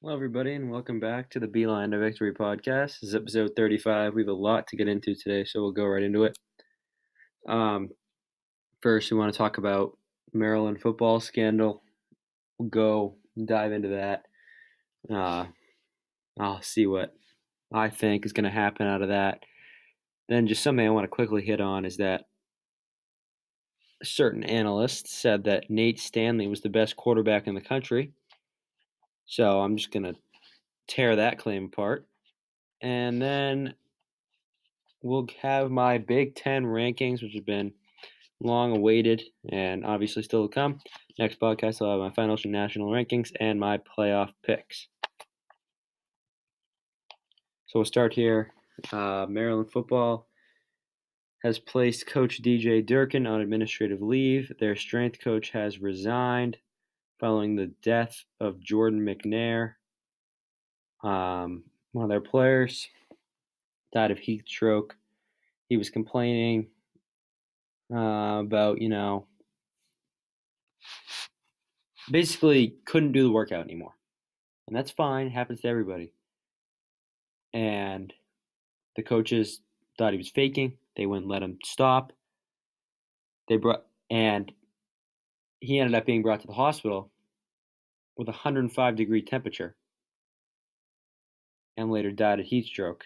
Hello, everybody, and welcome back to the Beeline to Victory podcast. This is episode 35. We have a lot to get into today, so we'll go right into it. Um, First, we want to talk about Maryland football scandal. We'll go dive into that. Uh, I'll see what I think is going to happen out of that. Then, just something I want to quickly hit on is that certain analysts said that Nate Stanley was the best quarterback in the country. So I'm just going to tear that claim apart. And then we'll have my Big Ten rankings, which have been long awaited and obviously still to come. Next podcast, I'll have my final national rankings and my playoff picks. So we'll start here. Maryland football has placed Coach DJ Durkin on administrative leave. Their strength coach has resigned following the death of Jordan McNair. One of their players died of heat stroke. He was complaining about, basically couldn't do the workout anymore. And that's fine, happens to everybody. And the coaches thought he was faking. They wouldn't let him stop. And he ended up being brought to the hospital with a 105-degree temperature and later died of heat stroke.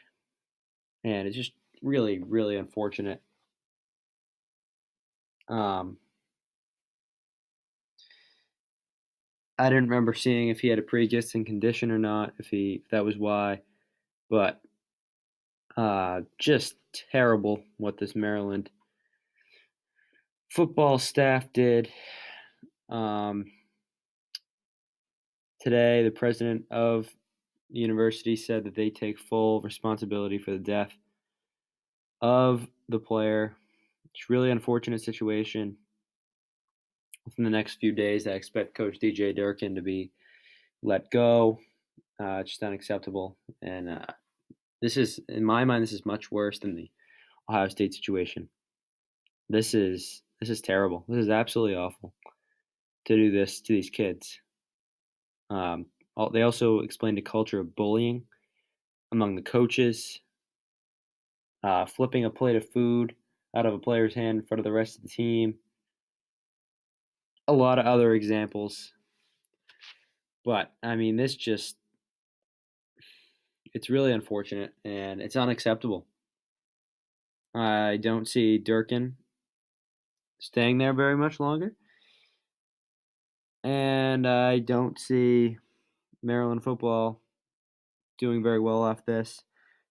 And it's just really, really unfortunate. I didn't remember seeing if he had a pre-existing condition or not, if that was why, but just terrible what this Maryland football staff did. Today, the president of the university said that they take full responsibility for the death of the player. It's a really unfortunate situation. Within the next few days, I expect Coach DJ Durkin to be let go. It's just unacceptable. And this is, in my mind, this is much worse than the Ohio State situation. This is terrible. This is absolutely awful to do this to these kids. They also explained a culture of bullying among the coaches, flipping a plate of food out of a player's hand in front of the rest of the team. A lot of other examples. But, I mean, it's really unfortunate and it's unacceptable. I don't see Durkin staying there very much longer. And I don't see Maryland football doing very well off this.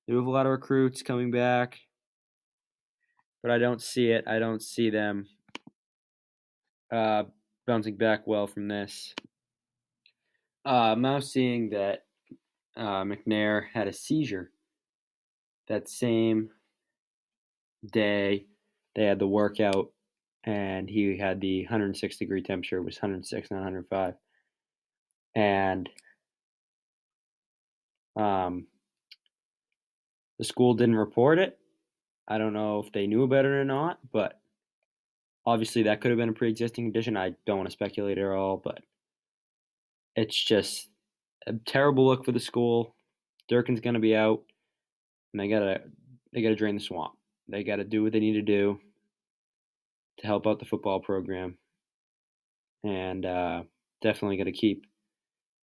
They have a lot of recruits coming back, but I don't see it. I don't see them bouncing back well from this. I'm now seeing that McNair had a seizure that same day they had the workout, and he had the 106-degree temperature. It was 106, not 105. And the school didn't report it. I don't know if they knew about it or not, but obviously that could have been a pre-existing condition. I don't want to speculate at all, but it's just a terrible look for the school. Durkin's going to be out, and they gotta drain the swamp. They got to do what they need to do to help out the football program, and definitely got to keep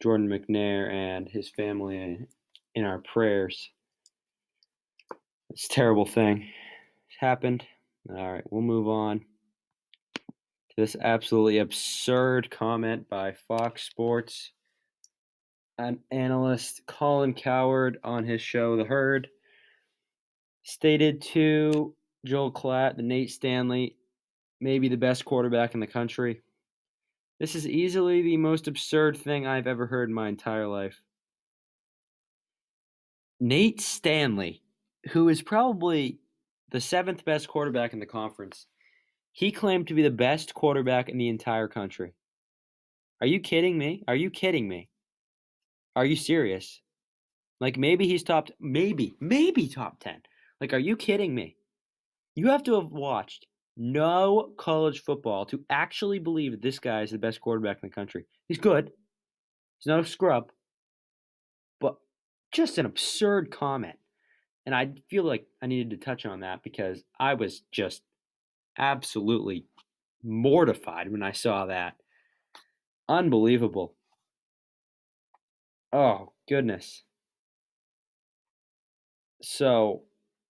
Jordan McNair and his family in our prayers. It's a terrible thing. It happened. All right, we'll move on to this absolutely absurd comment by Fox Sports. An analyst, Colin Cowherd, on his show The Herd, stated to Joel Klatt that Nate Stanley may be the best quarterback in the country. This is easily the most absurd thing I've ever heard in my entire life. Nate Stanley, who is probably the seventh best quarterback in the conference, he claimed to be the best quarterback in the entire country. Are you kidding me? Are you kidding me? Are you serious? Like maybe he's maybe top 10. Like, are you kidding me? You have to have watched no college football to actually believe that this guy is the best quarterback in the country. He's good. He's not a scrub. just an absurd comment. And I feel like I needed to touch on that because I was just absolutely mortified when I saw that. Unbelievable. Oh, goodness. So,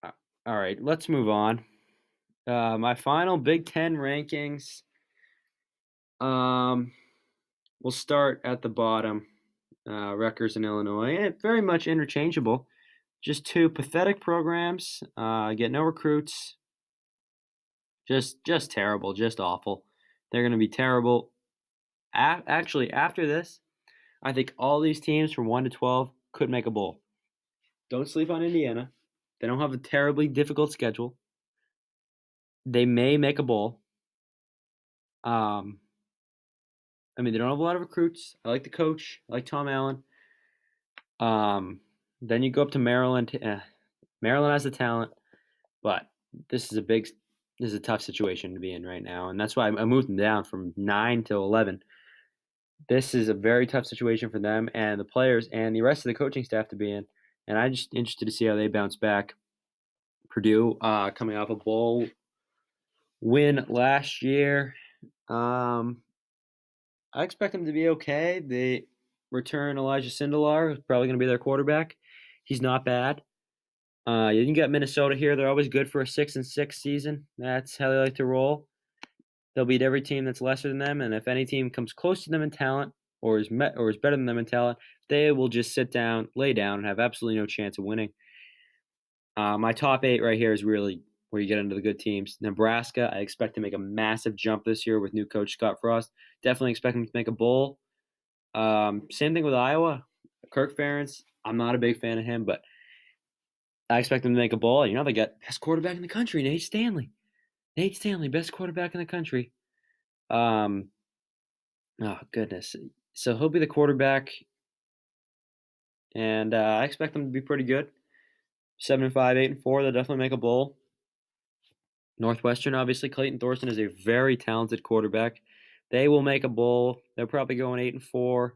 all right, let's move on. My final Big Ten rankings. We'll start at the bottom. Rutgers and Illinois, very much interchangeable. Just two pathetic programs. Get no recruits. Just terrible. Just awful. They're going to be terrible. Actually, after this, I think all these teams from 1 to 12 could make a bowl. Don't sleep on Indiana. They don't have a terribly difficult schedule. They may make a bowl. They don't have a lot of recruits. I like the coach. I like Tom Allen. Then you go up to Maryland. Maryland has the talent, but this is a tough situation to be in right now, and that's why I moved them down from 9 to 11. This is a very tough situation for them and the players and the rest of the coaching staff to be in, and I'm just interested to see how they bounce back. Purdue, coming off a bowl win last year. I expect them to be okay. They return Elijah Sindelar, who's probably going to be their quarterback. He's not bad. You can get Minnesota here. They're always good for a 6-6 season. That's how they like to roll. They'll beat every team that's lesser than them, and if any team comes close to them in talent or is better than them in talent, they will just sit down, lay down, and have absolutely no chance of winning. My top 8 right here is really where you get into the good teams. Nebraska, I expect to make a massive jump this year with new coach Scott Frost. Definitely expect them to make a bowl. Same thing with Iowa. Kirk Ferentz, I'm not a big fan of him, but I expect them to make a bowl. They got best quarterback in the country, Nate Stanley. Nate Stanley, best quarterback in the country. Oh, goodness. So he'll be the quarterback, and I expect them to be pretty good. 7-5, 8-4. They'll definitely make a bowl. Northwestern, obviously, Clayton Thorson is a very talented quarterback. They will make a bowl. They're probably going 8-4,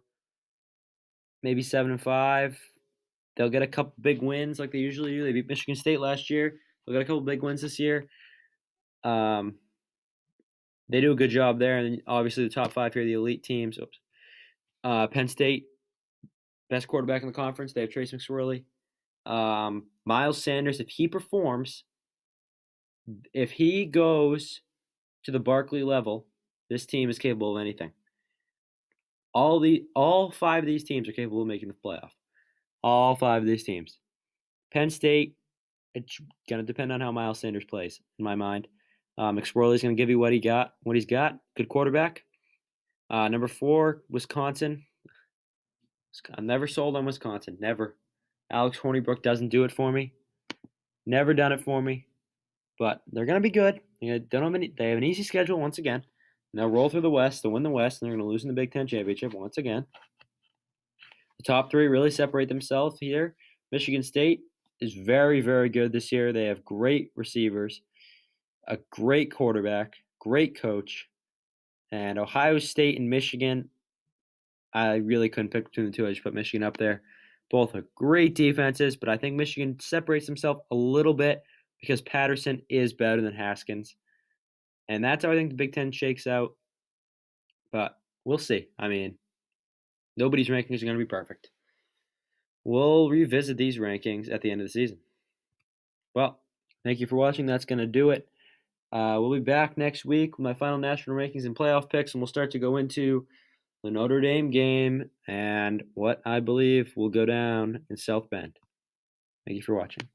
maybe 7-5. They'll get a couple big wins like they usually do. They beat Michigan State last year. They'll get a couple big wins this year. They do a good job there, and then obviously the top 5 here, the elite teams. Penn State, best quarterback in the conference. They have Trace McSorley. Miles Sanders, if he performs, if he goes to the Barkley level, this team is capable of anything. All 5 of these teams are capable of making the playoff. All 5 of these teams. Penn State, it's gonna depend on how Miles Sanders plays, in my mind. McSorley's gonna give you what he's got. Good quarterback. Number 4, Wisconsin. I'm never sold on Wisconsin. Never. Alex Hornibrook doesn't do it for me. Never done it for me. But they're going to be good. They have an easy schedule once again. And they'll roll through the West. They'll win the West. And they're going to lose in the Big Ten Championship once again. The top 3 really separate themselves here. Michigan State is very, very good this year. They have great receivers, a great quarterback, great coach. And Ohio State and Michigan, I really couldn't pick between the two. I just put Michigan up there. Both are great defenses, but I think Michigan separates himself a little bit because Patterson is better than Haskins. And that's how I think the Big Ten shakes out. But we'll see. Nobody's rankings are going to be perfect. We'll revisit these rankings at the end of the season. Well, thank you for watching. That's going to do it. We'll be back next week with my final national rankings and playoff picks, and we'll start to go into the Notre Dame game and what I believe will go down in South Bend. Thank you for watching.